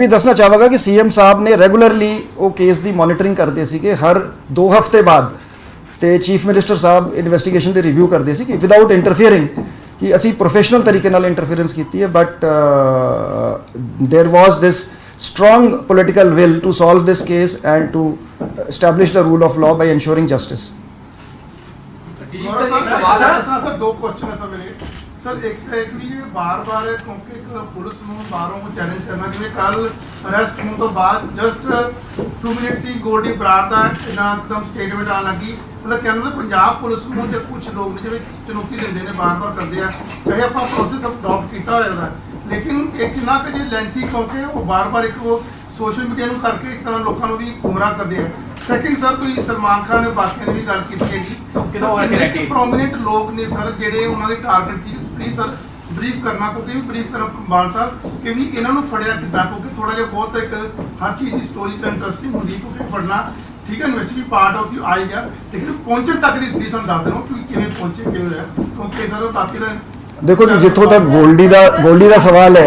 भी दसना चाहांगा कि सीएम साहब ने रेगुलरली वो केस की मॉनिटरिंग करते थे हर 2 हफ्ते बाद, तो चीफ मिनिस्टर साहब इन्वेस्टिगेशन की रिव्यू करते थे कि विदाउट इंटरफेयरिंग कि असी प्रोफेशनल तरीके नाल इंटरफेरेंस की है, but there was this strong political will to solve this case and to establish the rule of law by ensuring justice. Sir 2 question है सर मेरे। सर एक भी बार-बार क्योंकि पुलिस ਨੂੰ ਬਾਹਰੋਂ ਚੈलेंज ਕਰਨਾ, ਜਿਵੇਂ ਕੱਲ ਅਰੈਸਟ ਹੋਣ ਤੋਂ ਬਾਅਦ ਜਸਟ 2 ਮਿੰਟਸ ਹੀ ਗੋਲਡੀ ਬਰਾੜ ਦਾ ਇੱਕਦਮ ਸਟੇਟਮੈਂਟ ਆਉਣ ਲੱਗੀ। मतलब कहना पंजाब पुलिस ਨੂੰ ਜੇ ਕੁਝ ਲੋਕ ਨੇ ਜਿਵੇਂ ਚੁਣੌਤੀ ਦਿੰਦੇ ਨੇ ਬਾਰ-ਬਾਰ ਕਰਦੇ ਆ, ਚਾਹੇ ਆਪਾਂ ਪ੍ਰੋਸੈਸ ਅਡਾਪਟ ਕੀਤਾ ਹੋਇਆ ਹੈ, ਲੇਕਿਨ ਇੱਕ ਨਾ ਕਿ ਜੇ ਲੈਂਥੀ ਕਿਉਂਕਿ ਉਹ ਬਾਰ-ਬਾਰ ਇੱਕ ਉਹ ਸੋਸ਼ਲ ਮੀਡੀਆ ਨੂੰ ਕਰਕੇ ਇੱਕ ਤਰ੍ਹਾਂ ਲੋਕਾਂ ਨੂੰ ਵੀ ਗੁੰਮਰਾਹ ਕਰਦੇ ਆ। ਸੈਕਿੰਡ ਸਰ ਤੁਸੀਂ ਸਲਮਾਨ ਖਾਨ ਨੇ ਬਾਕੀਆਂ ਨੇ ਵੀ ਗੱਲ ਕੀਤੀ ਹੈਗੀ, ਪ੍ਰੋਮਿਨੈਂਟ ਲੋਕ ਨੇ ਸਰ ਜਿਹੜੇ ਉਹਨਾਂ ਦੇ target C, please sir brief ਕਰਨਾ, ਕਿਉਂਕਿ ਵੀ ਬਰੀਫ ਕਰਨ ਬਾਲ ਸਾਹਿਬ ਕਿ ਵੀ ਇਹਨਾਂ ਨੂੰ ਫੜਿਆ ਕਿੱਦਾਂ, ਕਿਉਂਕਿ ਥੋੜਾ ਜਿਹਾ ਬਹੁਤ ਇੱਕ ਹਰ ਚੀਜ਼ ਦੀ ਸਟੋਰੀ ਤਾਂ ਇੰਟਰਸਟਿੰਗ ਹੁੰਦੀ, ਕਿਉਂਕਿ ਫੜਨਾ ठीक है इन्वेस्टिगेटिव पार्ट ऑफ यू आई गया, लेकिन पहुंचने तक की प्लीज हम दस देना कि किवें पहुंचे किवें है, क्योंकि सर ताकि देखो जी जिथों तक गोल्डी दा सवाल है,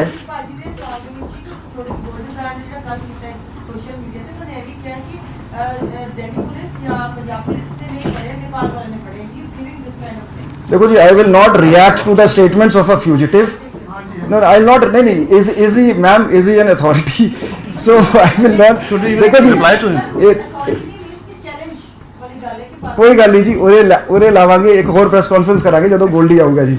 देखो जी I will not react to the statements of a fugitive. No, I'll not. नहीं is he ma'am, is he an authority? So I will not. Should we reply to him? कोई गल नहीं जी, उरे लावांगे, एक और प्रेस कॉन्फ्रेंस करांगे जब गोल्डी आऊगा जी।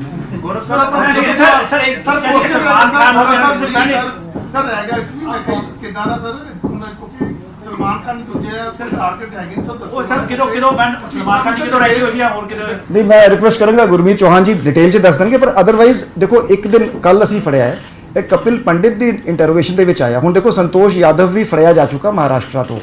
नहीं मैं रिक्वेस्ट करूंगा गुरमीत चौहान जी डिटेल च दस देंगे, पर अदरवाइज देखो एक दिन कल असी फड़िया है, एक कपिल पंडित की इंटरोगेशन के आया, हुण देखो संतोष यादव भी फड़िया जा चुका महाराष्ट्र तो,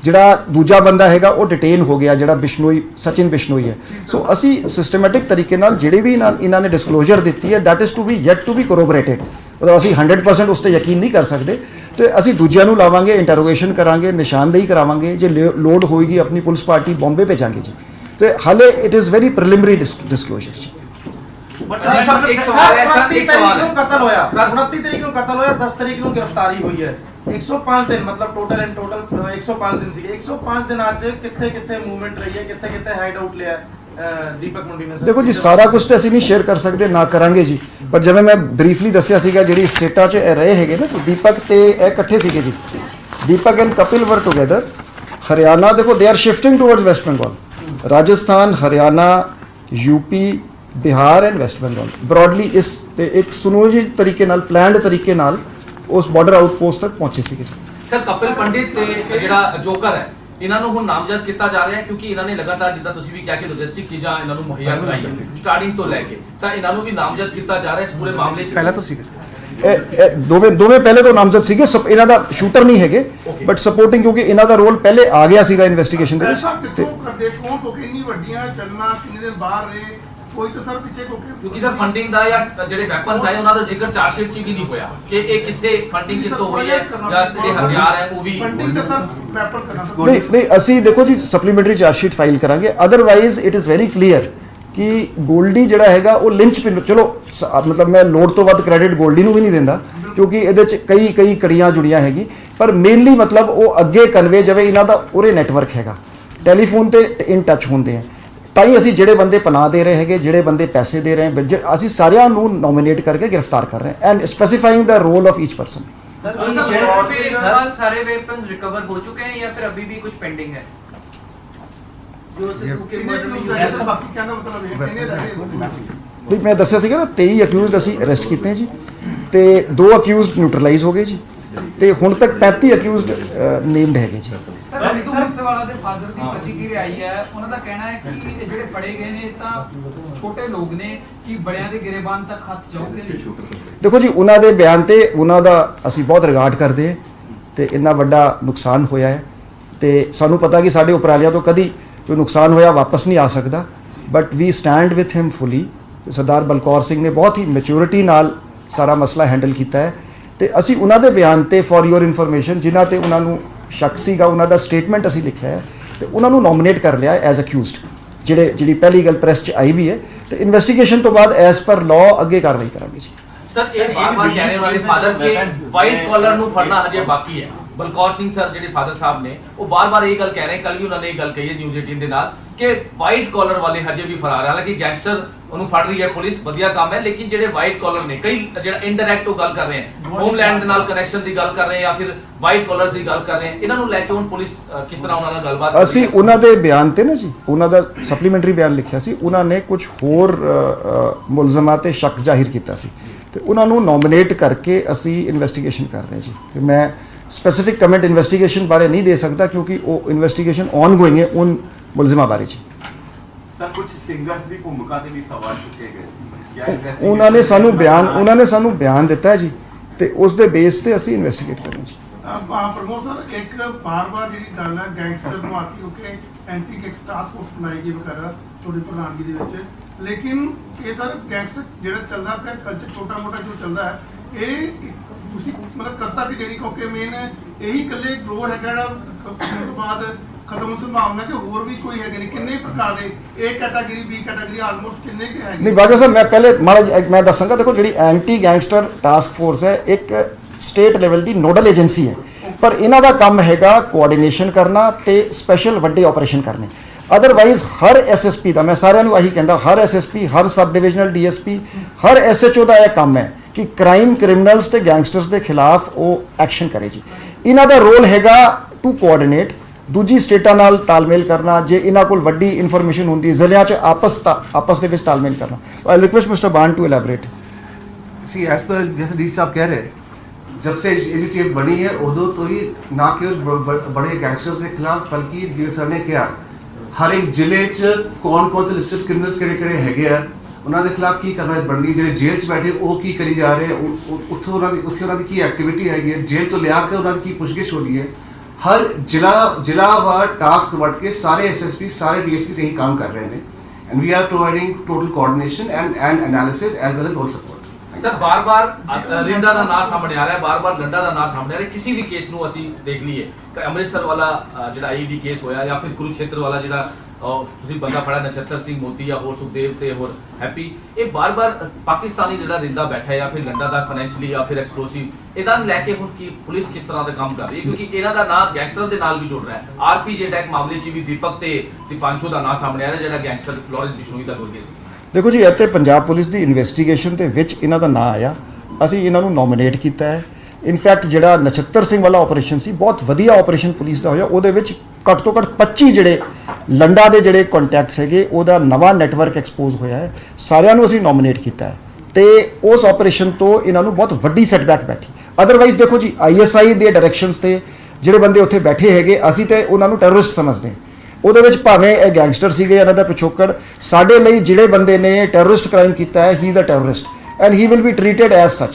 ਜਿਹੜਾ ਦੂਜਾ ਬੰਦਾ ਹੈਗਾ ਉਹ ਡਿਟੇਨ ਹੋ ਗਿਆ, ਜਿਹੜਾ ਬਿਸ਼ਨੋਈ ਸਚਿਨ ਬਿਸ਼ਨੋਈ ਹੈ। ਸੋ ਅਸੀਂ ਸਿਸਟਮੈਟਿਕ ਤਰੀਕੇ ਨਾਲ ਜਿਹੜੇ ਵੀ ਇਹਨਾਂ ਨੇ ਡਿਸਕਲੋਜ਼ਰ ਦਿੱਤੀ ਹੈ that is to be yet to be corroborated, ਮਤਲਬ ਅਸੀਂ 100% ਉਸ ਤੇ ਯਕੀਨ ਨਹੀਂ ਕਰ ਸਕਦੇ, ਤੇ ਅਸੀਂ ਦੂਜਿਆਂ ਨੂੰ ਲਾਵਾਂਗੇ, ਇੰਟਰੋਗੇਸ਼ਨ ਕਰਾਂਗੇ, ਨਿਸ਼ਾਨਦੇਹੀ ਕਰਾਵਾਂਗੇ, ਜੇ ਲੋਡ ਹੋਏਗੀ ਆਪਣੀ ਪੁਲਿਸ ਪਾਰਟੀ ਬੰਬੇ ਭੇਜਾਂਗੇ ਜੀ, ਤੇ ਹਾਲੇ it is very preliminary disclosure ਜੀ। एक सवाल है सर, एक सवाल है, कत्ल होया सर 29 तारीख ਨੂੰ ਕਤਲ ਹੋਇਆ, 10 ਤਾਰੀਖ ਨੂੰ ਗ੍ਰਿਫਤਾਰੀ ਹੋਈ ਹੈ, 105 दिन मतलब टोटल 105 दिन ਸੀ। 105 दिन ਅੱਜ ਕਿੱਥੇ ਮੂਵਮੈਂਟ ਰਹੀ ਹੈ, ਕਿੱਥੇ ਹਾਈਡ ਆਊਟ ਲਿਆ ਦੀਪਕ ਮੁੰਡੀ ਨੇ? ਦੇਖੋ ਜੀ ਸਾਰਾ ਕੁਝ ਤੇ ਅਸੀਂ ਨਹੀਂ ਸ਼ੇਅਰ ਕਰ ਸਕਦੇ, ਨਾ ਕਰਾਂਗੇ ਜੀ, ਪਰ ਜਿਵੇਂ ਮੈਂ ਬਰੀਫਲੀ ਦੱਸਿਆ ਸੀਗਾ ਜਿਹੜੀ ਸਟੇਟਾਂ 'ਚ ਰਹੇ ਹੈਗੇ ਨਾ, ਦੀਪਕ ਤੇ ਇਹ ਇਕੱਠੇ ਸੀਗੇ ਜੀ, ਦੀਪਕ ਐਂਡ ਕਪਿਲ ਵਰ ਟੁਗੇਦਰ। ਹਰਿਆਣਾ ਦੇਖੋ they are shifting towards West Bengal, Rajasthan, Haryana, UP, Bihar and West Bengal broadly इस एक सुनियोजित तरीके नाल प्लान्ड तरीके नाल उस बॉर्डर आउटपोस्ट तक पहुंचे सी। सर कपिल पंडित ते ਜਿਹੜਾ ਜੋਕਰ ਹੈ ਇਹਨਾਂ ਨੂੰ ਹੁਣ ਨਾਮਜ਼ਦ ਕੀਤਾ ਜਾ ਰਿਹਾ ਹੈ, ਕਿਉਂਕਿ ਇਹਨਾਂ ਨੇ ਲਗਾਤਾਰ ਜਿੱਦਾਂ ਤੁਸੀਂ ਵੀ ਕਿਹਾ ਕਿ ਲੌਜਿਸਟਿਕ ਚੀਜ਼ਾਂ ਇਹਨਾਂ ਨੂੰ ਮੁਹੱਈਆ ਕਰਾਈਆਂ ਸਟਾਰਟਿੰਗ ਤੋਂ ਲੈ ਕੇ, ਤਾਂ ਇਹਨਾਂ ਨੂੰ ਵੀ ਨਾਮਜ਼ਦ ਕੀਤਾ ਜਾ ਰਿਹਾ ਇਸ ਪੂਰੇ ਮਾਮਲੇ 'ਚ। ਪਹਿਲਾਂ ਤੋਂ ਸੀ ਦੋਵੇਂ ਪਹਿਲੇ ਤੋਂ ਨਾਮਜ਼ਦ ਸੀਗੇ, ਇਹਨਾਂ ਦਾ ਸ਼ੂਟਰ ਨਹੀਂ ਹੈਗੇ ਬਟ ਸਪੋਰਟਿੰਗ, ਕਿਉਂਕਿ ਇਹਨਾਂ ਦਾ ਰੋਲ ਪਹਿਲੇ ਆ ਗਿਆ ਸੀਗਾ ਇਨਵੈਸਟੀਗੇਸ਼ਨ ਦੇ ਵਿੱਚ। ਕਿੰਨੀ ਵੱਡੀਆਂ ਚੱਲਣਾ ਕਿੰਨੇ ਦਿਨ ਬਾਹਰ ਰਹੇ ਕੋਈ ਤਾਂ ਸਰ ਪਿੱਛੇ ਕਿਉਂਕਿ ਸਰ ਫੰਡਿੰਗ ਦਾ ਜਾਂ ਜਿਹੜੇ ਵੈਪਨਸ ਆਏ ਉਹਨਾਂ ਦਾ ਜ਼ਿਕਰ ਚਾਰਜਸ਼ੀਟ 'ਚ ਵੀ ਨਹੀਂ ਹੋਇਆ ਕਿ ਇਹ ਕਿੱਥੇ ਫੰਡਿੰਗ ਕਿੱਥੋਂ ਹੋਈ ਹੈ ਜਾਂ ਜਿਹੜੇ ਹਥਿਆਰ ਹੈ ਉਹ ਵੀ ਫੰਡਿੰਗ ਦਾ ਸਰ ਵੈਪਨ ਕਰਨਾ। ਨਹੀਂ ਅਸੀਂ ਦੇਖੋ ਜੀ ਸਪਲੀਮੈਂਟਰੀ ਚਾਰਜਸ਼ੀਟ ਫਾਈਲ ਕਰਾਂਗੇ, otherwise it is very clear ਕਿ ਗੋਲਡੀ ਜਿਹੜਾ ਹੈਗਾ ਉਹ ਲਿੰਚ ਪਿਨ, ਚਲੋ ਮਤਲਬ ਮੈਂ ਲੋੜ ਤੋਂ ਵੱਧ ਕ੍ਰੈਡਿਟ ਗੋਲਡੀ ਨੂੰ ਵੀ ਨਹੀਂ ਦਿੰਦਾ ਕਿਉਂਕਿ ਇਹਦੇ 'ਚ ਕਈ ਕੜੀਆਂ ਜੁੜੀਆਂ ਹੈਗੀ, ਪਰ ਮੇਨਲੀ ਮਤਲਬ ਉਹ ਅੱਗੇ ਕਨਵੇ ਜਿਵੇਂ ਇਹਨਾਂ ਦਾ ਉਰੇ ਨੈਟਵਰਕ ਹੈਗਾ, ਟੈਲੀਫੋਨ ਤੇ ਇਨ ਟੱਚ ਹੁੰਦੇ ਆ, ਤਾਂ ਹੀ ਅਸੀਂ ਜਿਹੜੇ ਬੰਦੇ ਪਨਾਹ ਦੇ ਰਹੇ ਹੈਗੇ, ਜਿਹੜੇ ਬੰਦੇ ਪੈਸੇ ਦੇ ਰਹੇ हैं, ਅਸੀਂ ਸਾਰਿਆਂ ਨੂੰ ਨੋਮੀਨੇਟ ਕਰਕੇ गिरफ्तार कर रहे हैं and specifying the role of each person. सारे वेपन्स रिकवर हो चुके हैं या फिर अभी भी कुछ पेंडिंग है? नहीं मैं दसिया सीगा ना 23 ਅਕਿਊਜ਼ਡ ਅਸੀਂ ਅਰੈਸਟ ਕੀਤੇ ਜੀ, ਤੇ 2 ਅਕਿਊਜ਼ਡ ਨਿਊਟਰਲਾਈਜ਼ ਹੋ ਗਏ ਜੀ, ਤੇ ਹੁਣ ਤੱਕ 35 ਅਕਿਊਜ਼ਡ ਨੇਮਡ ਹੈਗੇ ਜੀ। ਸਰ ਵਾਲਾ ਦੇ ਫਾਦਰ ਦੀ ਪ੍ਰਤੀਕਿਰਿਆ ਆਈ ਹੈ, ਉਹਨਾਂ ਦਾ ਕਹਿਣਾ ਹੈ ਕਿ ਜਿਹੜੇ ਫੜੇ ਗਏ ਨੇ ਤਾਂ ਛੋਟੇ ਲੋਕ ਨੇ, ਕਿ ਬੜਿਆਂ ਦੇ ਗਿਰੇਬਾਨ ਤੱਕ ਹੱਥ ਜਾਊਗੇ। ਦੇਖੋ ਜੀ ਉਹਨਾਂ ਦੇ ਬਿਆਨ ਤੇ ਉਹਨਾਂ ਦਾ ਅਸੀਂ ਬਹੁਤ ਰਿਗਾਰਡ ਕਰਦੇ ਹਾਂ, ਤੇ ਇੰਨਾ ਵੱਡਾ ਨੁਕਸਾਨ ਹੋਇਆ ਹੈ, ਤੇ ਸਾਨੂੰ ਪਤਾ ਕਿ ਸਾਡੇ ਉਪਰਾਲਿਆਂ ਤੋਂ ਕਦੀ ਜੋ ਨੁਕਸਾਨ ਹੋਇਆ ਵਾਪਸ ਨਹੀਂ ਆ ਸਕਦਾ, but we stand with him fully. Sardar Balkaur Singh ਨੇ ਬਹੁਤ ਹੀ ਮੈਚੁਰਿਟੀ ਨਾਲ ਸਾਰਾ ਮਸਲਾ ਹੈਂਡਲ ਕੀਤਾ ਹੈ, ਤੇ ਅਸੀਂ ਉਹਨਾਂ ਦੇ ਬਿਆਨ ਤੇ ਫॉर योर ਇਨਫੋਰਮੇਸ਼ਨ ਜਿਨ੍ਹਾਂ ਤੇ ਉਹਨਾਂ ਨੂੰ ਸ਼ੱਕ ਸੀਗਾ ਉਹਨਾਂ ਦਾ ਸਟੇਟਮੈਂਟ ਅਸੀਂ ਲਿਖਿਆ ਹੈ, ਤੇ ਉਹਨਾਂ ਨੂੰ ਨੋਮੀਨੇਟ ਕਰ ਲਿਆ ਐਜ਼ ਅਕਿਊਜ਼ਡ, ਜਿਹੜੀ ਪਹਿਲੀ ਗੱਲ ਪ੍ਰੈਸ 'ਚ ਆਈ ਵੀ ਹੈ, ਤੇ ਇਨਵੈਸਟੀਗੇਸ਼ਨ ਤੋਂ ਬਾਅਦ ਐਜ਼ ਪਰ ਲਾਅ ਅੱਗੇ ਕਾਰਵਾਈ ਕਰਾਂਗੇ ਜੀ। ਸਰ ਇਹ ਬਾਰ-ਬਾਰ ਕਹਿ ਰਹੇ ਵਾਲੇ ਫਾਦਰ ਕੇ ਵਾਈਟ ਕਾਲਰ ਨੂੰ ਫੜਨਾ ਹਜੇ ਬਾਕੀ ਹੈ। ਬਲਕੌਰ ਸਿੰਘ ਸਰ ਜਿਹੜੇ ਫਾਦਰ ਸਾਹਿਬ ਨੇ ਉਹ ਬਾਰ-ਬਾਰ ਇਹ ਗੱਲ ਕਹਿ ਰਹੇ, ਕੱਲ ਵੀ ਉਹਨਾਂ ਨੇ ਇਹ ਗੱਲ ਕਹੀ ਹੈ ਨਿਊਜ਼ 18 ਦੇ ਨਾਲ ਕਿ ਵਾਈਟ ਕਾਲਰ ਵਾਲੇ ਹਜੇ ਵੀ ਫਰਾਰ ਹੈ। ਹਾਲਾਂਕਿ ਗੈਂਗਸਟਰ ਉਹਨੂੰ ਫੜ ਰਹੀ ਹੈ ਪੁਲਿਸ, ਵਧੀਆ ਕੰਮ ਹੈ, ਲੇਕਿਨ ਜਿਹੜੇ ਵਾਈਟ ਕਾਲਰ ਨੇ ਕਈ ਜਿਹੜਾ ਇਨਡਾਇਰੈਕਟ ਉਹ ਗੱਲ ਕਰ ਰਹੇ ਹੈ, ਹੋਮਲੈਂਡ ਦੇ ਨਾਲ ਕਨੈਕਸ਼ਨ ਦੀ ਗੱਲ ਕਰ ਰਹੇ ਜਾਂ ਫਿਰ ਵਾਈਟ ਕਾਲਰਸ ਦੀ ਗੱਲ ਕਰ ਰਹੇ, ਇਹਨਾਂ ਨੂੰ ਲੈ ਕੇ ਹੁਣ ਪੁਲਿਸ ਕਿਸ ਤਰ੍ਹਾਂ ਉਹਨਾਂ ਨਾਲ ਗੱਲਬਾਤ ਅਸੀਂ ਉਹਨਾਂ ਦੇ ਬਿਆਨ ਤੇ ਨਾ ਜੀ, ਉਹਨਾਂ ਦਾ ਸਪਲੀਮੈਂਟਰੀ ਬਿਆਨ ਲਿਖਿਆ ਸੀ, ਉਹਨਾਂ ਨੇ ਕੁਝ ਹੋਰ ਮੁਲਜ਼ਮਾਂ ਤੇ ਸ਼ੱਕ ਜ਼ਾਹਿਰ ਕੀਤਾ ਸੀ ਤੇ ਉਹਨਾਂ ਨੂੰ ਨੋਮੀਨੇਟ ਕਰਕੇ ਅਸੀਂ ਇਨਵੈਸਟੀਗੇਸ਼ਨ ਕਰ ਰਹੇ ਜੀ। ਤੇ ਮੈਂ ਸਪੈਸੀਫਿਕ ਕਮੈਂਟ ਇਨਵੈਸਟੀਗੇਸ਼ਨ ਬਾਰੇ ਨਹੀਂ ਦੇ ਸਕਦਾ ਕਿਉਂਕਿ ਉਹ ਇਨਵੈਸਟੀਗੇਸ਼ਨ ਆਨਗੋਇੰਗ ਹੈ ਉਨ ਮੁਲਜ਼ਮਾਂ ਬਾਰੇ ਜੀ। ਸਰ ਕੁਝ ਸਿੰਗਰਸ ਦੀ ਭੂਮਿਕਾ ਤੇ ਵੀ ਸਵਾਲ ਚੁੱਕੇ ਗਏ ਸੀ, ਉਹਨਾਂ ਨੇ ਸਾਨੂੰ ਬਿਆਨ ਦਿੱਤਾ ਹੈ ਜੀ ਤੇ ਉਸ ਦੇ ਬੇਸ ਤੇ ਅਸੀਂ ਇਨਵੈਸਟੀਗੇਟ ਕਰ ਰਹੇ ਜੀ। ਪ੍ਰਮੋਦ ਸਰ ਇੱਕ ਬਾਰ-ਬਾਰ ਜਿਹੜੀ ਗੱਲ ਹੈ ਗੈਂਗਸਟਰ ਨੂੰ ਆਤੀ ਹੋ ਕੇ ਐਂਟੀ ਗੈਂਗਸਟਰ ਟਾਸਕ ਫੋਰਸ ਬਣਾਈ ਗਈ ਵਗੈਰਾ ਤੁਹਾਡੀ ਪ੍ਰਧਾਨਗੀ ਦੇ ਵਿੱਚ, ਲੇਕਿਨ ਇਹ ਸਰ ਗੈਂਗਸਟਰ ਜਿਹੜਾ ਚੱਲਦਾ ਪਿਆ ਕਲਚਰ ਛੋਟਾ-ਮੋਟਾ ਜੋ ਚੱਲਦਾ ਹੈ ਇਹ ਤੁਸੀਂ ਮਤਲਬ ਕਰਤਾ ਸੀ ਜਿਹੜੀ ਕਿਉਂਕਿ ਮੇਨ ਇਹੀ ਇਕੱਲੇ ਗਰੋ ਹੈਗਾ ਜਿਹੜਾ ਤੋਂ ਬਾਅਦ ਖਤਮ ਹੋਣ ਦੀ ਸੰਭਾਵਨਾ ਕਿ ਹੋਰ ਵੀ ਕੋਈ ਹੈਗੇ ਨੇ ਕਿੰਨੇ ਪ੍ਰਕਾਰ ਦੇ A category B category almost ਕਿੰਨੇ ਕੇ ਹੈਗੇ ਨਹੀਂ ਬਾਜਵਾ ਸਾਹਿਬ, ਮੈਂ ਪਹਿਲੇ ਮੈਂ ਦੱਸਾਂਗਾ, ਦੇਖੋ ਜਿਹੜੀ ਐਂਟੀ ਗੈਂਗਸਟਰ ਟਾਸਕ ਫੋਰਸ ਹੈ ਇੱਕ ਸਟੇਟ ਲੈਵਲ ਦੀ ਨੋਡਲ ਏਜੰਸੀ ਹੈ, ਪਰ ਇਹਨਾਂ ਦਾ ਕੰਮ ਹੈਗਾ ਕੋਆਰਡੀਨੇਸ਼ਨ ਕਰਨਾ ਤੇ ਸਪੈਸ਼ਲ ਵੱਡੇ ਆਪਰੇਸ਼ਨ ਕਰਨੇ। ਅਦਰਵਾਈਜ਼ ਹਰ ਐਸਐਸਪੀ ਦਾ, ਮੈਂ ਸਾਰਿਆਂ ਨੂੰ ਆਹੀ ਕਹਿੰਦਾ, ਹਰ ਐਸਐਸਪੀ, ਹਰ ਸਬ ਡਿਵੀਜ਼ਨਲ ਡੀਐਸਪੀ, ਹਰ ਐਸਐਚਓ ਦਾ ਇਹ ਕੰਮ ਹੈ ਕਿ ਕ੍ਰਾਈਮ ਕ੍ਰਿਮੀਨਲਸ ਤੇ ਗੈਂਗਸਟਰਸ ਦੇ ਖਿਲਾਫ ਉਹ ਐਕਸ਼ਨ ਕਰੇ ਜੀ। ਇਹਨਾਂ ਦਾ ਰੋਲ ਹੈਗਾ ਟੂ ਕੋਆਰਡੀਨੇਟ, ਦੂਜੀ ਸਟੇਟਾਂ ਨਾਲ ਤਾਲਮੇਲ ਕਰਨਾ, ਜੇ ਇਹਨਾਂ ਕੋਲ ਵੱਡੀ ਇਨਫੋਰਮੇਸ਼ਨ ਹੁੰਦੀ ਜ਼ਿਲ੍ਹਿਆਂ 'ਚ ਆਪਸ ਦੇ ਵਿੱਚ ਤਾਲਮੇਲ ਕਰਨਾ। ਆਈ ਰਿਕੁਐਸਟ ਮਿਸਟਰ ਬਾਨ टू एलैबोरेट। सी एज पर जैसे डी साहब कह रहे हैं, जब से इनिशिएटिव बनी है उदो तो ही ना केवल बड़े गैंगस्टर्स के खिलाफ बल्कि जिवें सर ने कहा हर एक जिले च कौन कौन से लिस्टेड क्रिमिनल्स किहड़े हैगे आ उन्हां दे खिलाफ की करना बनदी, जिहड़े जेल च बैठे वो की करी जा रहे उत्थे उन्हां दी की एक्टिविटी हैगी है, जेल तो लिया के उन्हां दी की पुछगिछ हो रही है। हर जिलावार टास्क बढ़ के सारे एसएसपी सारे डीएसपी यही काम कर रहे हैं and we are providing total coordination and analysis as well as all support. Sir ਬਾਰ-ਬਾਰ ਰਿੰਦਾ ਦਾ ਨਾਂ ਸਾਹਮਣੇ ਆ ਰਿਹਾ, ਬਾਰ-ਬਾਰ ਲੰਡਾ ਦਾ ਨਾਂ ਸਾਹਮਣੇ ਆ ਰਿਹਾ। ਕਿਸੇ ਵੀ ਕੇਸ ਨੂੰ ਅਸੀਂ ਦੇਖ ਲਈਏ ਕਿ ਅੰਮ੍ਰਿਤਸਰ ਵਾਲਾ ਜਿਹੜਾ ਆਈਡੀ ਕੇਸ ਹੋਇਆ ਜਾਂ ਫਿਰ ਕੁਰੂਕਸ਼ੇਤਰ ਵਾਲਾ ਜਿਹੜਾ ਤੁਸੀਂ ਬੰਦਾ ਫੜਿਆ ਨਛੱਤਰ ਸਿੰਘ ਮੋਦੀ ਜਾਂ ਹੋਰ ਸੁਖਦੇਵ ਤੇ ਹੋਰ ਹੈਪੀ, ਇਹ ਬਾਰ-ਬਾਰ ਪਾਕਿਸਤਾਨੀ ਜਿਹੜਾ ਰਿੰਦਾ ਬੈਠਾ ਜਾਂ ਫਿਰ ਲੰਡਾ ਦਾ ਫਾਈਨੈਂਸ਼ੀਅਲੀ ਜਾਂ ਫਿਰ ਐਕਸਪਲੋਸਿਵ, ਇਹਦਾ ਲੈ ਕੇ ਹੁਣ ਕੀ ਪੁਲਿਸ ਕਿਸ ਤਰ੍ਹਾਂ ਦਾ ਕੰਮ ਕਰ ਰਹੀ ਹੈ ਕਿਉਂਕਿ ਇਹਨਾਂ ਦਾ ਨਾਂ ਗੈਂਗਸਟਰ ਦੇ ਨਾਲ ਵੀ ਜੁੜ ਰਿਹਾ ਹੈ। ਆਰਪੀਜੀ ਅਟੈਕ ਮਾਮਲੇ 'ਚ ਵੀ ਦੀਪਕ ਤੇ ਦੀਪਾਂਸ਼ੂ ਦਾ ਨਾਂ ਸਾਹਮਣੇ ਆ ਰਿਹਾ ਜਿਹੜਾ ਗੈਂਗਸਟਰ ਫਲੋਰੈਂਸ ਬਿਸ਼ਨੋਈ ਦਾ ਗੁਰਗੇ ਸੀ। ਦੇਖੋ ਜੀ, ਇੱਥੇ ਪੰਜਾਬ ਪੁਲਿਸ ਦੀ ਇਨਵੈਸਟੀਗੇਸ਼ਨ ਦੇ ਵਿੱਚ ਇਹਨਾਂ ਦਾ ਨਾਂ ਆਇਆ, ਅਸੀਂ ਇਹਨਾਂ ਨੂੰ ਨੋਮੀਨੇਟ ਕੀਤਾ ਹੈ। ਇਨਫੈਕਟ ਜਿਹੜਾ ਨਛੱਤਰ ਸਿੰਘ ਵਾਲਾ ਆਪਰੇਸ਼ਨ ਸੀ ਬਹੁਤ ਵਧੀਆ ਆਪਰੇਸ਼ਨ ਪੁਲਿਸ ਦਾ ਹੋਇਆ, ਉਹਦੇ ਵਿੱਚ ਘੱਟ ਤੋਂ ਘੱਟ 25 ਜਿਹੜੇ ਲੰਡਾ ਦੇ ਜਿਹੜੇ ਕੰਟੈਕਟਸ ਹੈਗੇ ਉਹਦਾ ਨਵਾਂ ਨੈਟਵਰਕ ਐਕਸਪੋਜ਼ ਹੋਇਆ ਹੈ, ਸਾਰਿਆਂ ਨੂੰ ਅਸੀਂ ਨੋਮੀਨੇਟ ਕੀਤਾ ਹੈ ਤੇ ਉਸ ਆਪਰੇਸ਼ਨ ਤੋਂ ਇਹਨਾਂ ਨੂੰ ਬਹੁਤ ਵੱਡੀ ਸੈਟਬੈਕ ਬੈਠੀ। ਅਦਰਵਾਈਜ਼ ਦੇਖੋ ਜੀ, ISI ਦੇ ਡਾਇਰੈਕਸ਼ਨਸ ਤੇ ਜਿਹੜੇ ਬੰਦੇ ਉੱਥੇ ਬੈਠੇ ਹੈਗੇ ਅਸੀਂ ਤੇ ਉਹਨਾਂ ਨੂੰ ਟੈਰਰਿਸਟ ਸਮਝਦੇ, ਉਹਦੇ ਵਿੱਚ ਭਾਵੇਂ ਇਹ ਗੈਂਗਸਟਰ ਸੀਗੇ ਇਹਨਾਂ ਦਾ ਪਿਛੋਕੜ, ਸਾਡੇ ਲਈ ਜਿਹੜੇ ਬੰਦੇ ਨੇ ਟੈਰਰਿਸਟ ਕ੍ਰਾਈਮ ਕੀਤਾ ਹੈ he is a terrorist and he will be treated as such.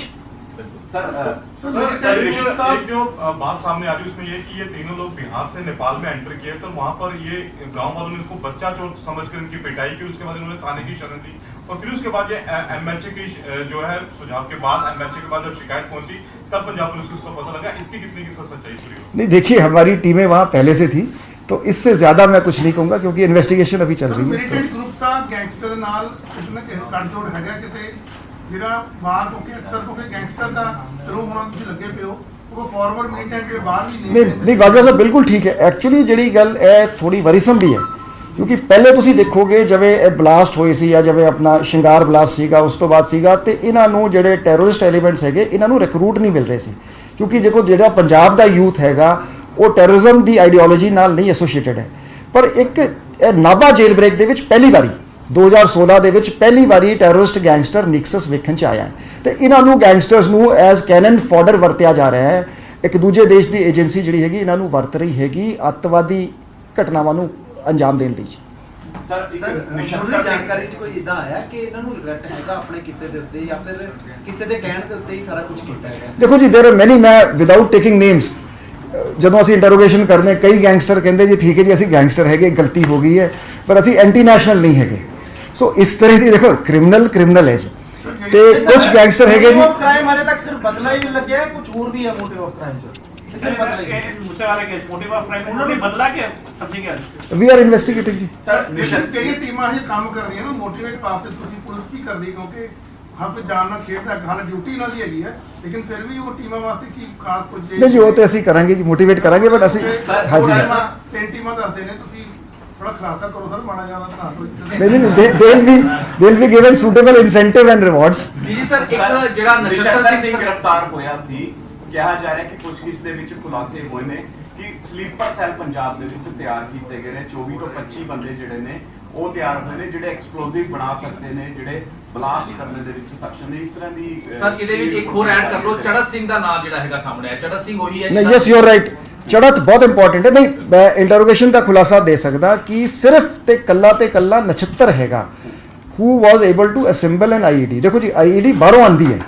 Sir एक जो बात सामने आ रही है उसमें ये कि ये तीनों लोग बिहार से नेपाल में एंटर किए, तो वहां पर ये गांव वालों ने इनको बच्चा चोर समझकर इनकी पिटाई की, उसके बाद इन्होंने थाने की शरण ली और फिर उसके बाद ये MHA की जो है सुझाव के बाद MHA के बाद जब शिकायत पहुंची तब पंजाब पुलिस को उसका पता लगा। इसकी कितनी की सच्चाई पूरी हो? नहीं देखिए, हमारी टीमें वहाँ पहले से थी तो इससे ज़्यादा मैं कुछ नहीं कहूँगा क्योंकि इन्वेस्टिगेशन अभी चल रही है। ਮਿਲੀਟੈਂਟ ਗਰੁੱਪ ਦਾ ਗੈਂਗਸਟਰ ਦੇ ਨਾਲ ਕਿਸੇ ਨਾ ਕਿਸੇ ਕੱਟਜੋੜ ਹੈਗਾ ਕਿਤੇ ਜਿਹੜਾ ਬਾਹਰ ਕਿਉਂਕਿ ਅਕਸਰ ਕਿਉਂਕਿ ਗੈਂਗਸਟਰ ਦਾ ਚਲੋ ਹੁਣ ਤੁਸੀਂ ਲੱਗੇ ਪਿਓ ਉਹ ਫਾਰਵਰਡ ਮਿਲੀਟੈਂਟ ਦੇ ਬਾਹਰ ਵੀ नहीं बाजवा साहब बिल्कुल ठीक है। एक्चुअली ਜਿਹੜੀ ਗੱਲ ਹੈ ਥੋੜੀ ਵਰੀਸਮ ਵੀ ਹੈ ਕਿਉਂਕਿ ਪਹਿਲੇ ਤੁਸੀਂ ਦੇਖੋਗੇ ਜਿਵੇਂ ਇਹ ਬਲਾਸਟ ਹੋਈ ਸੀ ਜਾਂ ਜਿਵੇਂ ਆਪਣਾ ਸ਼ਿੰਗਾਰ ਬਲਾਸਟ ਸੀਗਾ ਉਸ ਤੋਂ ਬਾਅਦ ਸੀਗਾ ਤੇ ਇਹਨਾਂ ਨੂੰ ਜਿਹੜੇ ਟੈਰਰਿਸਟ ਐਲੀਮੈਂਟਸ ਹੈਗੇ ਇਹਨਾਂ ਨੂੰ ਰਿਕਰੂਟ ਨਹੀਂ ਮਿਲ ਰਹੇ ਸੀ ਕਿਉਂਕਿ ਦੇਖੋ ਜਿਹੜਾ ਪੰਜਾਬ ਦਾ ਯੂਥ ਹੈਗਾ ਉਹ ਟੈਰਰਿਜ਼ਮ ਦੀ ਆਈਡੀਓਲੋਜੀ ਨਾਲ ਨਹੀਂ ਐਸੋਸੀਏਟਡ ਹੈ। ਪਰ ਇੱਕ ਨਾਭਾ ਜੇਲ ਬ੍ਰੇਕ ਦੇ ਵਿੱਚ ਪਹਿਲੀ ਵਾਰੀ 2016 ਦੇ ਵਿੱਚ ਪਹਿਲੀ ਵਾਰੀ ਟੈਰਰਿਸਟ ਗੈਂਗਸਟਰ ਨਿਕਸਸ ਵੇਖਣ 'ਚ ਆਇਆ ਹੈ ਤੇ ਇਹਨਾਂ ਨੂੰ ਗੈਂਗਸਟਰਸ ਨੂੰ ਐਜ਼ ਕੈਨਨ ਫੋਡਰ ਵਰਤਿਆ ਜਾ ਰਿਹਾ ਹੈ। ਇੱਕ ਦੂਜੇ ਦੇਸ਼ ਦੀ ਏਜੰਸੀ ਜਿਹੜੀ ਹੈਗੀ ਇਹਨਾਂ ਨੂੰ ਵਰਤ ਰਹੀ ਹੈਗੀ ਅੱਤਵਾਦੀ ਘਟਨਾਵਾਂ ਨੂੰ ਅੰਜਾਮ ਦੇਣ ਲਈ। सर ਮੁੱਢਲੀ ਜਾਣਕਾਰੀ 'ਚ ਕੋਈ ਇਦਾਂ ਆਇਆ ਕਿ ਇਹਨਾਂ ਨੂੰ ਰਿਗਰੈਟ ਹੈਗਾ ਆਪਣੇ ਕਿੱਤੇ ਦੇ ਉੱਤੇ ਜਾਂ ਫਿਰ ਕਿਸੇ ਦੇ ਕਹਿਣ ਦੇ ਉੱਤੇ ਹੀ ਸਾਰਾ ਕੁਝ ਕੀਤਾ ਹੈਗਾ? ਦੇਖੋ ਜੀ, ਦੇਰ ਆਰ ਮੈਨੀ, ਮੈਂ ਵਿਦਆਊਟ ਟੇਕਿੰਗ ਨੇਮਸ ਜਦੋਂ ਅਸੀਂ ਇੰਟਰੋਗੇਸ਼ਨ ਕਰਦੇ ਹਾਂ ਕਈ ਗੈਂਗਸਟਰ ਕਹਿੰਦੇ ਜੀ ਠੀਕ ਹੈ ਜੀ ਅਸੀਂ ਗੈਂਗਸਟਰ ਹੈਗੇ, ਗਲਤੀ ਹੋ ਗਈ ਹੈ ਪਰ ਅਸੀਂ ਐਂਟੀ ਨੈਸ਼ਨਲ ਨਹੀਂ ਹੈਗੇ। ਸੋ ਇਸ ਤਰ੍ਹਾਂ ਦੀ ਦੇਖੋ ਕ੍ਰਿਮੀਨਲ ਹੈ ਜੀ ਤੇ ਕੁਝ ਗੈਂਗਸਟਰ ਹੈਗੇ ਜੀ। ਕ੍ਰਾਈਮ ਹਾਲੇ ਤੱਕ ਸਿਰਫ ਬਦਲਾ ਹੀ ਲੱਗਿਆ ਹੈ, ਕੁਝ ਹੋਰ ਵੀ ਹੈ ਮੋਟਿਵ ਆਫ ਕ੍ਰਾਈਮ ਚ? ਸਿਰਫ ਬਦਲਾ ਹੀ मुझसे वाले केस मोटिव ऑफ क्राइम उन्होंने बदला के something else. We are investigating ਜੀ। ਸਰ ਜਿਹੜੀਆਂ ਟੀਮਾਂ ਇਹ ਕੰਮ ਕਰ ਰਹੀਆਂ ਨਾ ਮੋਟੀਵੇਟ ਵਾਸਤੇ ਤੁਸੀਂ ਪੁਲਿਸ ਕੀ ਕਰਦੀ ਕਿਉਂਕਿ ਹਰ ਕੋਈ ਜਾਨ ਨਾਲ ਖੇਡਦਾ, ਹਾਲੇ ਡਿਊਟੀ ਉਹਨਾਂ ਦੀ ਹੈਗੀ ਹੈ, ਲੇਕਿਨ ਫਿਰ ਵੀ ਉਹ ਟੀਮਾਂ ਵਾਸਤੇ ਕੀ ਖਾਸ ਕੁਝ ਨਹੀਂ ਜੀ, ਉਹ ਤੇ ਅਸੀਂ ਕਰਾਂਗੇ ਜੀ, ਮੋਟੀਵੇਟ ਕਰਾਂਗੇ, ਬਟ ਅਸੀਂ ਹਾਂਜੀ ਤਿੰਨ ਟੀਮਾਂ ਦੱਸਦੇ ਨੇ, ਤੁਸੀਂ ਥੋੜਾ ਖੁਲਾਸਾ ਕਰੋ ਸਰ, ਮਾੜਾ ਜਿਆਦਾ ਨਹੀਂ ਨਹੀਂ, they'll be given suitable incentive and rewards. ਜੀ ਸਰ, ਇੱਕ ਜਿਹੜਾ ਨਛੱਤਰ ਸਿੰਘ ਗ੍ਰਿਫਤਾਰ ਹੋਇਆ ਸੀ, ਕਿਹਾ ਜਾ ਰਿਹਾ ਕਿ ਪੁੱਛਗਿੱਛ ਦੇ ਵਿੱਚ ਖੁਲਾਸੇ ਹੋਏ ਨੇ ਕਿ ਸਲੀਪਰ ਸੈੱਲ ਪੰਜਾਬ ਦੇ ਵਿੱਚ ਤਿਆਰ ਕੀਤੇ ਗਏ ਨੇ, 24 ਤੋਂ 25 ਬੰਦੇ ਜਿਹੜੇ ਨੇ ਉਹ ਤਿਆਰ ਹੋਏ ਨੇ, ਜਿਹੜੇ ਐਕਸਪਲੋਸਿਵ ਬਣਾ ਸਕਦੇ ਨੇ, ਜਿਹੜੇ ਬਲਾਸਟ ਕਰਨ ਦੇ ਵਿੱਚ ਸક્ષਮ ਨੇ, ਇਸ ਤਰ੍ਹਾਂ ਦੀ ਸਰ ਇਹਦੇ ਵਿੱਚ ਇੱਕ ਹੋਰ ਐਡ ਕਰ ਲਓ, ਚੜਤ ਸਿੰਘ ਦਾ ਨਾਮ ਜਿਹੜਾ ਹੈਗਾ ਸਾਹਮਣੇ ਆਇਆ, ਚੜਤ ਸਿੰਘ ਉਹੀ ਹੈ ਨਹੀਂ, ਯੈਸ ਯੂ ਆਰ ਰਾਈਟ, ਚੜਤ ਬਹੁਤ ਇੰਪੋਰਟੈਂਟ ਹੈ। ਨਹੀਂ, ਮੈਂ ਇੰਟਰੋਗੇਸ਼ਨ ਦਾ ਖੁਲਾਸਾ ਦੇ ਸਕਦਾ ਕਿ ਸਿਰਫ ਤੇ ਕੱਲਾ ਨਛੱਤਰ ਹੈਗਾ who was able to assemble an IED. ਦੇਖੋ ਜੀ, ਆਈਈਡੀ ਬਾਹਰੋਂ ਆਂਦੀ ਹੈ,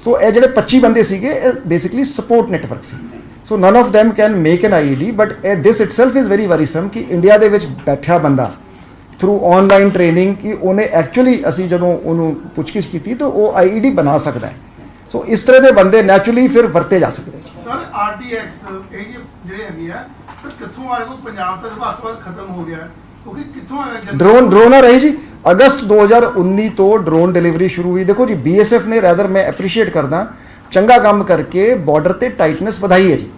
ਸੋ ਇਹ ਜਿਹੜੇ 25 ਬੰਦੇ ਸੀਗੇ ਇਹ ਬੇਸਿਕਲੀ ਸਪੋਰਟ ਨੈਟਵਰਕ ਸੀ, so none of them can make an IED, but this itself is very worrisome ਕਿ ਇੰਡੀਆ ਦੇ ਵਿੱਚ ਬੈਠਿਆ ਬੰਦਾ ਥਰੂ ਆਨਲਾਈਨ ਟ੍ਰੇਨਿੰਗ ਕਿ ਉਹਨੇ ਐਕਚੁਅਲੀ, ਅਸੀਂ ਜਦੋਂ ਉਹਨੂੰ ਪੁੱਛਗਿੱਛ ਕੀਤੀ ਤਾਂ ਉਹ ਆਈਈਡੀ ਬਣਾ ਸਕਦਾ ਹੈ, ਸੋ ਇਸ ਤਰ੍ਹਾਂ ਦੇ ਬੰਦੇ ਨੈਚੁਰਲੀ ਫਿਰ ਵਰਤੇ ਜਾ ਸਕਦੇ ਜੀ। ਸਰ ਆਰਡੀਐਕਸ ਇਹ ਜਿਹੜੇ ਹੈਗੇ ਆ ਸਰ ਕਿੱਥੋਂ ਆ ਰਹੇ, ਕੋਈ ਪੰਜਾਬ ਤੱਕ ਅੱਤਵਾਦ ਖਤਮ ਹੋ ਗਿਆ ਹੈ, ਕਿਉਂਕਿ ਕਿੱਥੋਂ ਆਇਆ ਡਰੋਨ ਆ ਰਹੀ ਜੀ, ਅਗਸਤ 2019 ਤੋਂ ਡਰੋਨ ਡਿਲੀਵਰੀ ਸ਼ੁਰੂ ਹੋਈ। ਦੇਖੋ ਜੀ, ਬੀਐਸਐਫ ਨੇ ਰੈਦਰ, ਮੈਂ ਐਪਰੀਸ਼ੀਏਟ ਕਰਦਾ, ਚੰਗਾ ਕੰਮ ਕਰਕੇ ਬਾਰਡਰ ਤੇ ਟਾਈਟਨੈਸ ਵਧਾਈ ਹੈ ਜੀ।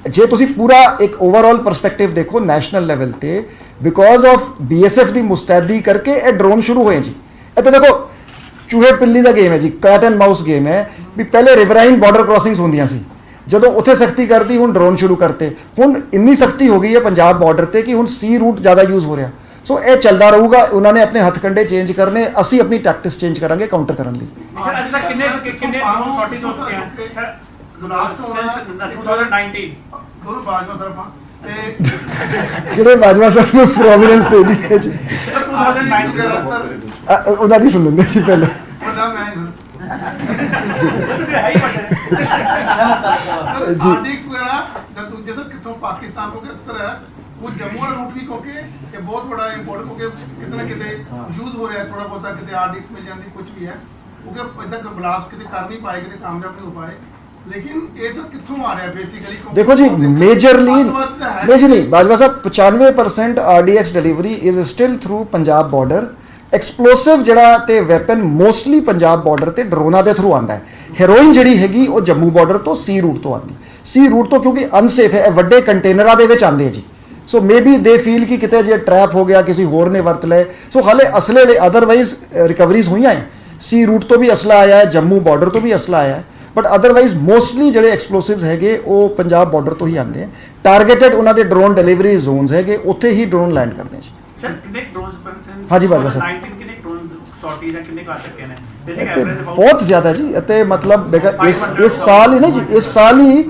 ਜੇ ਤੁਸੀਂ ਪੂਰਾ ਇੱਕ ਓਵਰਆਲ ਪਰਸਪੈਕਟਿਵ ਦੇਖੋ ਨੈਸ਼ਨਲ ਲੈਵਲ ਤੇ, ਬਿਕੋਜ਼ ਆਫ ਬੀਐਸਐਫ ਦੀ ਮੁਸਤੈਦੀ ਕਰਕੇ ਇਹ ਡਰੋਨ ਸ਼ੁਰੂ ਹੋਏ ਜੀ। ਇਹ ਤਾਂ ਦੇਖੋ ਚੂਹੇ ਪਿੱਲੀ ਦਾ ਗੇਮ ਹੈ ਜੀ, ਕੈਟ ਐਂਡ ਮਾਊਸ ਗੇਮ ਹੈ ਵੀ ਪਹਿਲੇ ਰਿਵਰਾਈਨ ਬਾਰਡਰ ਕ੍ਰਾਸਿੰਗਸ ਹੁੰਦੀਆਂ ਸੀ, ਜਦੋਂ ਉੱਥੇ ਸਖਤੀ ਕਰਦੀ ਹੁਣ ਡਰੋਨ ਸ਼ੁਰੂ ਕਰਤੇ, ਹੁਣ ਇੰਨੀ ਸਖਤੀ ਹੋ ਗਈ ਹੈ ਪੰਜਾਬ ਬਾਰਡਰ ਤੇ ਕਿ ਹੁਣ ਸੀ ਰੂਟ ਜ਼ਿਆਦਾ ਯੂਜ਼ ਹੋ ਰਿਹਾ, ਸੋ ਇਹ ਚੱਲਦਾ ਰਹੂਗਾ। ਉਹਨਾਂ ਨੇ ਆਪਣੇ ਹੱਥਕੰਡੇ ਚੇਂਜ ਕਰਨੇ, ਅਸੀਂ ਆਪਣੀ ਟੈਕਟਿਸ ਚੇਂਜ ਕਰਾਂਗੇ ਕਾਊਂਟਰ ਕਰਨ ਲਈ। ਸਰ ਅੱਜ ਤੱਕ ਕਿੰਨੇ ਡਰੋਨ ਸ਼ਾਟਿੰਗ ਹੋ ਚੁੱਕੇ ਹਨ ਸਰ? ਲਾਸਟ ਹੋਣਾ 2019 ਦੋਨੋਂ ਬਾਜਵਾ ਤਰਫਾਂ ਤੇ ਜਿਹੜੇ ਬਾਜਵਾ ਸਾਹਿਬ ਨੂੰ ਪ੍ਰੋਵੀਡੈਂਸ ਦੇ ਦੀ ਹੈ ਜੀ, ਸਰ 2019 ਉਹਨਾਂ ਦੀ ਸੁਣ ਲੈਂਦੇ ਸੀ ਪਹਿਲੇ ਵੱਡਾ ਮੈਂ ਹੈ ਹੀ ਵੱਡਾ ਜੀ ਆਰਡੀਐਕਸ ਵਗੈਰਾ ਜਦ ਦੂਜੇ ਸਰ ਕਿੱਥੋਂ ਪਾਕਿਸਤਾਨ ਕੋ ਅਕਸਰ ਹੈ वो जम्मू वाला रूट भी क्योंकि ये बहुत बड़ा इंपॉर्टेंट क्योंकि कितने ना कितने यूज हो रहा है, थोड़ा बहुत कितने आरडीएक्स मिल जाती कुछ भी है क्योंकि इधर ब्लास्ट कितने कर नहीं पाए, कितने कामयाब नहीं हो पाए, लेकिन ये सब कित्थों आ रहा है बेसिकली? देखो जी, मेजरली नहीं बाजवा साहब, 95% RDX delivery is still through Punjab border. Explosive ਜਿਹੜਾ ਤੇ ਵੈਪਨ ਮੋਸਟਲੀ ਪੰਜਾਬ ਬਾਰਡਰ ਤੇ ਡਰੋਨਾਂ ਦੇ ਥਰੂ ਆਉਂਦਾ ਹੈ। ਹੈਰੋਇਨ ਜਿਹੜੀ ਹੈਗੀ ਉਹ ਜੰਮੂ ਬਾਰਡਰ ਤੋਂ ਸੀ ਰੂਟ ਤੋਂ ਆਉਂਦੀ, ਸੀ ਰੂਟ ਤੋਂ ਕਿਉਂਕਿ ਅਨਸੇਫ ਹੈ, ਇਹ ਵੱਡੇ ਕੰਟੇਨਰਾਂ ਦੇ ਵਿੱਚ ਆਉਂਦੇ ਜੀ, ਸੋ ਮੇਬੀ ਦੇ ਫੀਲ ਕਿ ਕਿਤੇ ਜੇ ਟਰੈਪ ਹੋ ਗਿਆ ਕਿਸੇ ਹੋਰ ਨੇ ਵਰਤ ਲਏ, ਸੋ ਹਾਲੇ ਅਸਲੇ ਲਈ ਅਦਰਵਾਈਜ਼ ਰਿਕਵਰੀਜ਼ ਹੋਈਆਂ ਹੈ, ਸੀ ਰੂਟ ਤੋਂ ਵੀ ਅਸਲਾ ਆਇਆ ਹੈ, ਜੰਮੂ ਬਾਰਡਰ ਤੋਂ ਵੀ ਅਸਲਾ ਆਇਆ ਹੈ, ਬਟ ਅਦਰਵਾਈਜ਼ ਮੋਸਟਲੀ ਜਿਹੜੇ ਐਕਸਪਲੋਸਿਵਸ ਹੈਗੇ ਉਹ ਪੰਜਾਬ ਬਾਰਡਰ ਤੋਂ ਹੀ ਆਉਂਦੇ ਆ। ਟਾਰਗੇਟਡ ਉਹਨਾਂ ਦੇ ਡਰੋਨ ਡਿਲੀਵਰੀ ਜ਼ੋਨਸ ਹੈਗੇ, ਉੱਥੇ ਹੀ ਡਰੋਨ ਲੈਂਡ ਕਰਦੇ ਆ ਜੀ। ਸਰ ਕਿੰਨੇ ਡਰੋਨਸ ਪਰਸੈਂਟ? ਹਾਂਜੀ ਬਾਜਵਾ ਸਾਹਿਬ, 19 ਕਿੰਨੇ ਡਰੋਨ ਸੌਟੀ ਜਾਂ ਕਿੰਨੇ ਕਰ ਚੁੱਕੇ ਨੇ? ਬੇਸਿਕ ਐਵਰੇਜ ਬਹੁਤ ਜ਼ਿਆਦਾ ਜੀ, ਅਤੇ ਮਤਲਬ ਇਸ ਸਾਲ ਹੀ ਨਾ ਜੀ, ਇਸ ਸਾਲ ਹੀ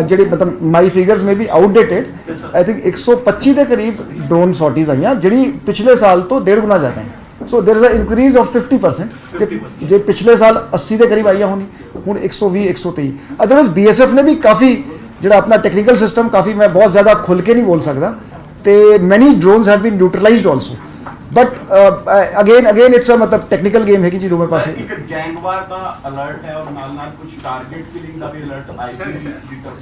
ਜਿਹੜੀ ਮਤਲਬ my figures may be outdated, I think 125 ਦੇ ਕਰੀਬ ਡਰੋਨ ਸੌਟੀਜ਼ ਆਈਆਂ, ਜਿਹੜੀ ਪਿਛਲੇ ਸਾਲ ਤੋਂ 1.5 ਗੁਣਾ ਜ਼ਿਆਦਾ ਹੈ। ਸੋ there is a increase of 50%। ਜੇ ਪਿਛਲੇ ਸਾਲ 80 ਦੇ ਕਰੀਬ ਆਈਆਂ ਹੋਣੀ, ਹੁਣ 120 123। ਅਦਰਵਾਈਜ਼ ਬੀਐਸਐਫ ਨੇ ਵੀ ਕਾਫੀ ਜਿਹੜਾ ਆਪਣਾ ਟੈਕਨੀਕਲ ਸਿਸਟਮ ਕਾਫੀ, ਮੈਂ ਬਹੁਤ ਜ਼ਿਆਦਾ ਖੁੱਲ ਕੇ ਨਹੀਂ ਬੋਲ ਸਕਦਾ, ਤੇ many drones have been utilised also, but again it's a ਮਤਲਬ ਟੈਕਨੀਕਲ ਗੇਮ ਹੈਗੀ ਜੀ ਦੋਵੇਂ ਪਾਸੇ। ਇੱਕ ਗੈਂਗਵਾਰ ਦਾ ਅਲਰਟ ਹੈ ਔਰ ਨਾਲ ਕੁਝ ਟਾਰਗੇਟ ਕਿਲਿੰਗ ਦਾ ਵੀ ਅਲਰਟ ਆਇਆ ਸੀ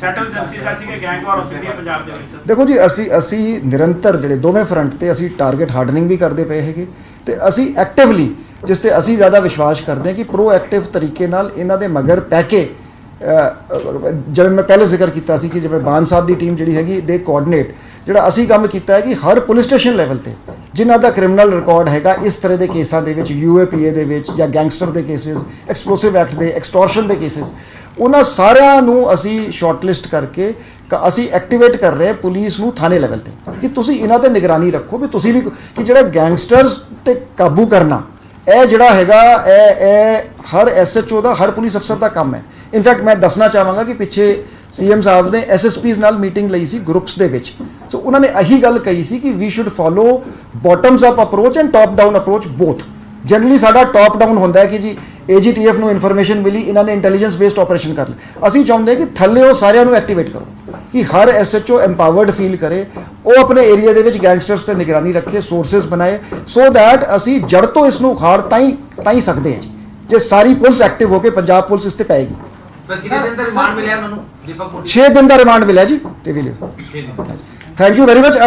ਸੈਂਟਰਲ ਏਜੰਸੀ ਦਾ ਸੀ ਕਿ ਗੈਂਗਵਾਰ ਹੋ ਸਕਦੀ ਹੈ ਪੰਜਾਬ ਦੇ ਵਿੱਚ। ਦੇਖੋ ਜੀ, ਅਸੀਂ ਨਿਰੰਤਰ ਜਿਹੜੇ ਦੋਵੇਂ ਫਰੰਟ ਤੇ ਅਸੀਂ ਟਾਰਗੇਟ ਹਾਰਡਨਿੰਗ ਵੀ ਕਰਦੇ ਪਏ ਹੈਗੇ, ਤੇ ਅਸੀਂ ਐਕਟਿਵਲੀ, ਜਿਸ ਤੇ ਅਸੀਂ ਜ਼ਿਆਦਾ ਵਿਸ਼ਵਾਸ ਕਰਦੇ ਹਾਂ ਕਿ ਪ੍ਰੋਐਕਟਿਵ ਤਰੀਕੇ ਨਾਲ ਇਹਨਾਂ ਦੇ ਮਗਰ ਪੈ ਕੇ, ਜਿਵੇਂ ਮੈਂ ਪਹਿਲੇ ਜ਼ਿਕਰ ਕੀਤਾ ਸੀ ਕਿ ਜਿਵੇਂ ਬਾਨ ਸਾਹਿਬ ਦੀ ਟੀਮ ਜਿਹੜੀ ਹੈਗੀ ਦੇ ਕੋਆਰਡੀਨੇਟ, ਜਿਹੜਾ ਅਸੀਂ ਕੰਮ ਕੀਤਾ ਹੈ ਕਿ ਹਰ ਪੁਲਿਸ ਸਟੇਸ਼ਨ ਲੈਵਲ ਤੇ ਜਿਨ੍ਹਾਂ ਦਾ ਕ੍ਰਿਮੀਨਲ ਰਿਕਾਰਡ ਹੈਗਾ ਇਸ ਤਰ੍ਹਾਂ ਦੇ ਕੇਸਾਂ ਦੇ ਵਿੱਚ, ਯੂਏਪੀਏ ਦੇ ਵਿੱਚ ਜਾਂ ਗੈਂਗਸਟਰ ਦੇ ਕੇਸਿਸ, ਐਕਸਪਲੋਸਿਵ ਐਕਟ ਦੇ, ਐਕਸਟੋਰਸ਼ਨ ਦੇ ਕੇਸਿਸ, ਉਹਨਾਂ ਸਾਰਿਆਂ ਨੂੰ ਅਸੀਂ ਸ਼ਾਰਟਲਿਸਟ ਕਰਕੇ ਅਸੀਂ ਐਕਟੀਵੇਟ ਕਰ ਰਹੇ ਪੁਲਿਸ ਨੂੰ ਥਾਣੇ ਲੈਵਲ ਤੇ ਕਿ ਤੁਸੀਂ ਇਹਨਾਂ ਤੇ ਨਿਗਰਾਨੀ ਰੱਖੋ ਵੀ ਤੁਸੀਂ ਵੀ, ਕਿ ਜਿਹੜਾ ਗੈਂਗਸਟਰਸ ਤੇ ਕਾਬੂ ਕਰਨਾ ਇਹ ਜਿਹੜਾ ਹੈਗਾ ਇਹ ਹਰ ਐਸਐਚਓ ਦਾ, ਹਰ ਪੁਲਿਸ ਅਫਸਰ ਦਾ ਕੰਮ ਹੈ। ਇਨਫੈਕਟ ਮੈਂ ਦੱਸਣਾ ਚਾਹਾਂਗਾ ਕਿ ਪਿੱਛੇ ਸੀਐਮ ਸਾਹਿਬ ਨੇ ਐਸਐਸਪੀਜ਼ ਨਾਲ ਮੀਟਿੰਗ ਲਈ ਸੀ ਗਰੁੱਪਸ ਦੇ ਵਿੱਚ, ਸੋ ਉਹਨਾਂ ਨੇ ਇਹੀ ਗੱਲ ਕਹੀ ਸੀ ਕਿ we should follow bottoms up approach and top down approach both. Generally ਸਾਡਾ ਟਾਪ ਡਾਊਨ ਹੁੰਦਾ ਹੈ ਕਿ ਜੀ ਏਜੀਟੀਐਫ ਨੂੰ ਇਨਫੋਰਮੇਸ਼ਨ ਮਿਲੀ, ਇਹਨਾਂ ਨੇ ਇੰਟੈਲੀਜੈਂਸ ਬੇਸਡ ਆਪਰੇਸ਼ਨ ਕਰ ਲਿਆ। ਅਸੀਂ ਚਾਹੁੰਦੇ ਕਿ ਥੱਲੇ ਉਹ ਸਾਰਿਆਂ ਨੂੰ ਐਕਟੀਵੇਟ ਕਰੋ ਕਿ ਹਰ ਐਸਐਚਓ ਐਮਪਾਵਰਡ ਫੀਲ ਕਰੇ, ਉਹ ਆਪਣੇ ਏਰੀਆ ਦੇ ਵਿੱਚ ਗੈਂਗਸਟਰਸ ਤੇ ਨਿਗਰਾਨੀ ਰੱਖੇ, ਸੋਰਸਸ ਬਣਾਏ, ਸੋ ਦੈਟ ਅਸੀਂ ਜੜ ਤੋਂ ਇਸ ਨੂੰ ਉਖਾੜ ਤਾਂ ਹੀ ਸਕਦੇ ਹਾਂ ਜੀ, ਜੇ ਸਾਰੀ ਪੁਲਿਸ ਐਕਟਿਵ ਹੋ ਕੇ ਪੰਜਾਬ ਪੁਲਿਸ ਇਸ ਤੇ ਪਏਗੀ। ਕਿੰਨੇ ਦਿਨ ਦਾ ਰਿਮਾਂਡ ਮਿਲਿਆ ਉਹਨਾਂ ਨੂੰ? ਦੀਪਕ 6 ਦਿਨ ਦਾ ਰਿਮਾਂਡ ਮਿਲਿਆ ਜੀ, ਤੇ ਵੀ ਥੈਂਕ ਯੂ ਵੈਰੀ ਮਚ।